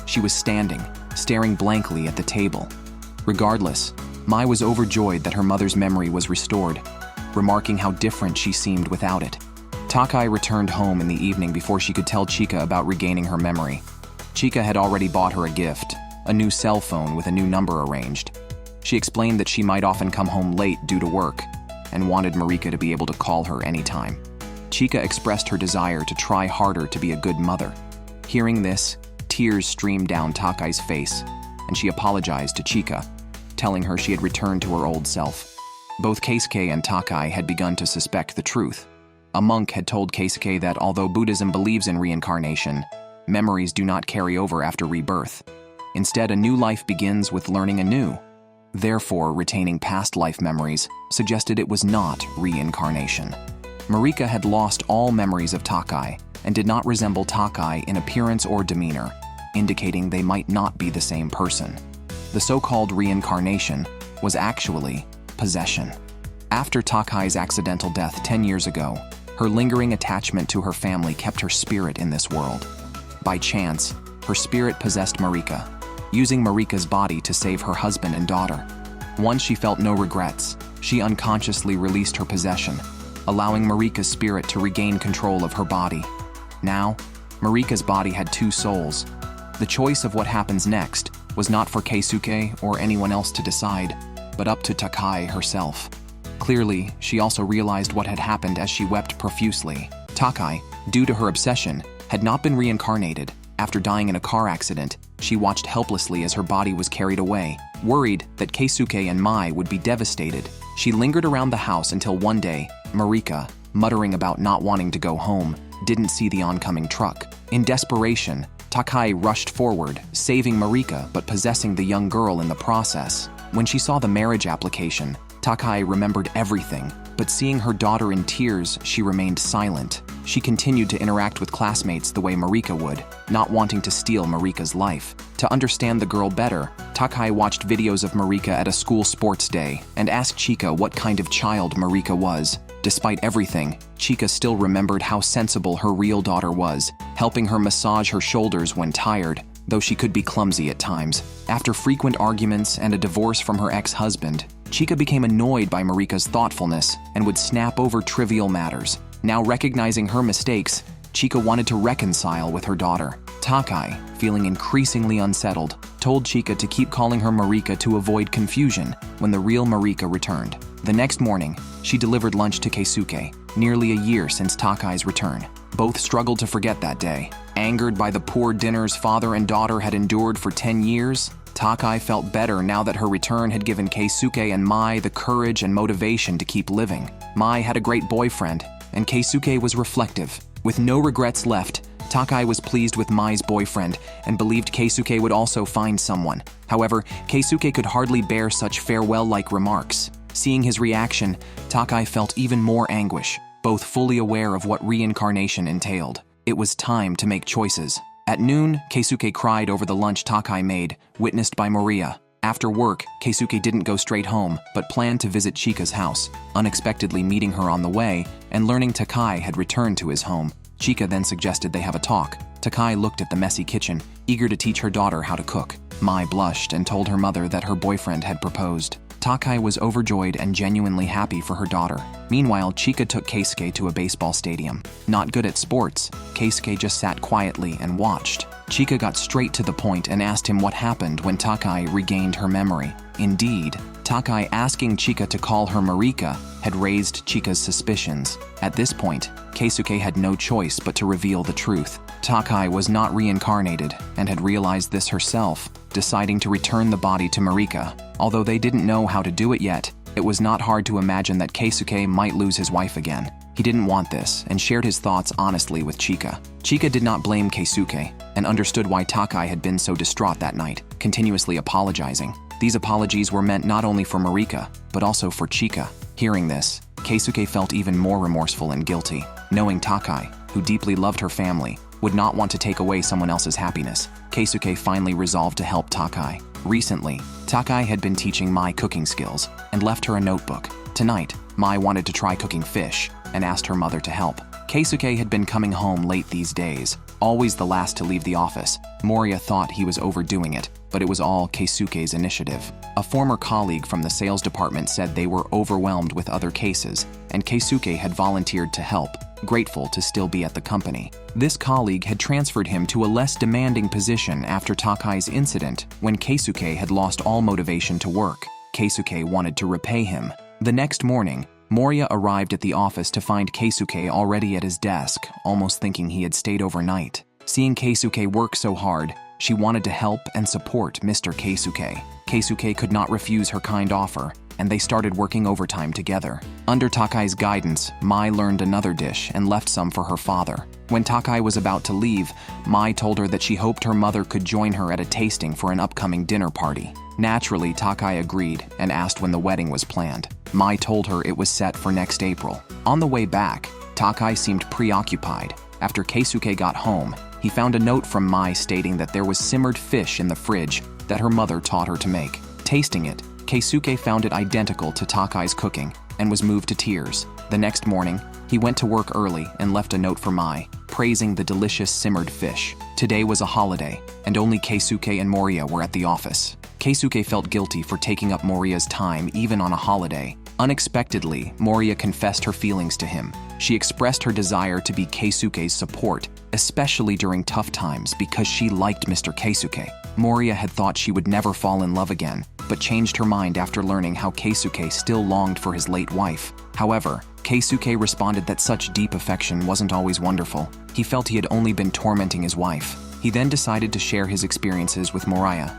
she was standing, staring blankly at the table. Regardless, Mai was overjoyed that her mother's memory was restored, remarking how different she seemed without it. Takai returned home in the evening before she could tell Chika about regaining her memory. Chika had already bought her a gift, a new cell phone with a new number arranged. She explained that she might often come home late due to work and wanted Marika to be able to call her anytime. Chika expressed her desire to try harder to be a good mother. Hearing this, tears streamed down Takai's face, and she apologized to Chika, telling her she had returned to her old self. Both Keisuke and Takai had begun to suspect the truth. A monk had told Keisuke that although Buddhism believes in reincarnation, memories do not carry over after rebirth. Instead, a new life begins with learning anew. Therefore, retaining past life memories suggested it was not reincarnation. Marika had lost all memories of Takai and did not resemble Takai in appearance or demeanor, indicating they might not be the same person. The so-called reincarnation was actually possession. After Takai's accidental death 10 years ago, her lingering attachment to her family kept her spirit in this world. By chance, her spirit possessed Marika, using Marika's body to save her husband and daughter. Once she felt no regrets, she unconsciously released her possession, allowing Marika's spirit to regain control of her body. Now, Marika's body had two souls. The choice of what happens next was not for Keisuke or anyone else to decide, but up to Takai herself. Clearly, she also realized what had happened as she wept profusely. Takai, due to her obsession, had not been reincarnated. After dying in a car accident, she watched helplessly as her body was carried away. Worried that Keisuke and Mai would be devastated, she lingered around the house until one day, Marika, muttering about not wanting to go home, didn't see the oncoming truck. In desperation, Takai rushed forward, saving Marika but possessing the young girl in the process. When she saw the marriage application, Takai remembered everything, but seeing her daughter in tears, she remained silent. She continued to interact with classmates the way Marika would, not wanting to steal Marika's life. To understand the girl better, Takai watched videos of Marika at a school sports day and asked Chika what kind of child Marika was. Despite everything, Chika still remembered how sensible her real daughter was, helping her massage her shoulders when tired, though she could be clumsy at times. After frequent arguments and a divorce from her ex-husband, Chika became annoyed by Marika's thoughtfulness and would snap over trivial matters. Now recognizing her mistakes, Chika wanted to reconcile with her daughter. Takai, feeling increasingly unsettled, told Chika to keep calling her Marika to avoid confusion when the real Marika returned. The next morning, she delivered lunch to Keisuke, nearly a year since Takai's return. Both struggled to forget that day. Angered by the poor dinners father and daughter had endured for 10 years, Takai felt better now that her return had given Keisuke and Mai the courage and motivation to keep living. Mai had a great boyfriend, and Keisuke was reflective. With no regrets left, Takai was pleased with Mai's boyfriend and believed Keisuke would also find someone. However, Keisuke could hardly bear such farewell-like remarks. Seeing his reaction, Takai felt even more anguish, both fully aware of what reincarnation entailed. It was time to make choices. At noon, Keisuke cried over the lunch Takai made, witnessed by Maria. After work, Keisuke didn't go straight home, but planned to visit Chika's house, unexpectedly meeting her on the way and learning Takai had returned to his home. Chika then suggested they have a talk. Takai looked at the messy kitchen, eager to teach her daughter how to cook. Mai blushed and told her mother that her boyfriend had proposed. Takai was overjoyed and genuinely happy for her daughter. Meanwhile, Chika took Keisuke to a baseball stadium. Not good at sports, Keisuke just sat quietly and watched. Chika got straight to the point and asked him what happened when Takai regained her memory. Indeed, Takai asking Chika to call her Marika had raised Chika's suspicions. At this point, Keisuke had no choice but to reveal the truth. Takai was not reincarnated and had realized this herself, deciding to return the body to Marika. Although they didn't know how to do it yet, it was not hard to imagine that Keisuke might lose his wife again. He didn't want this and shared his thoughts honestly with Chika. Chika did not blame Keisuke and understood why Takai had been so distraught that night, continuously apologizing. These apologies were meant not only for Marika, but also for Chika. Hearing this, Keisuke felt even more remorseful and guilty, knowing Takai, who deeply loved her family, would not want to take away someone else's happiness. Keisuke finally resolved to help Takai. Recently, Takai had been teaching Mai cooking skills and left her a notebook. Tonight, Mai wanted to try cooking fish and asked her mother to help. Keisuke had been coming home late these days, always the last to leave the office. Moriya thought he was overdoing it, but it was all Keisuke's initiative. A former colleague from the sales department said they were overwhelmed with other cases, and Keisuke had volunteered to help, grateful to still be at the company. This colleague had transferred him to a less demanding position after Takai's incident when Keisuke had lost all motivation to work. Keisuke wanted to repay him. The next morning, Moriya arrived at the office to find Keisuke already at his desk, almost thinking he had stayed overnight. Seeing Keisuke work so hard, she wanted to help and support Mr. Keisuke. Keisuke could not refuse her kind offer, and they started working overtime together. Under Takai's guidance, Mai learned another dish and left some for her father. When Takai was about to leave, Mai told her that she hoped her mother could join her at a tasting for an upcoming dinner party. Naturally, Takai agreed and asked when the wedding was planned. Mai told her it was set for next April. On the way back, Takai seemed preoccupied. After Keisuke got home, he found a note from Mai stating that there was simmered fish in the fridge that her mother taught her to make. Tasting it, Keisuke found it identical to Takai's cooking and was moved to tears. The next morning, he went to work early and left a note for Mai, praising the delicious simmered fish. Today was a holiday, and only Keisuke and Moriya were at the office. Keisuke felt guilty for taking up Moriya's time even on a holiday. Unexpectedly, Moriya confessed her feelings to him. She expressed her desire to be Keisuke's support, especially during tough times because she liked Mr. Keisuke. Moriya had thought she would never fall in love again, but changed her mind after learning how Keisuke still longed for his late wife. However, Keisuke responded that such deep affection wasn't always wonderful. He felt he had only been tormenting his wife. He then decided to share his experiences with Moriya.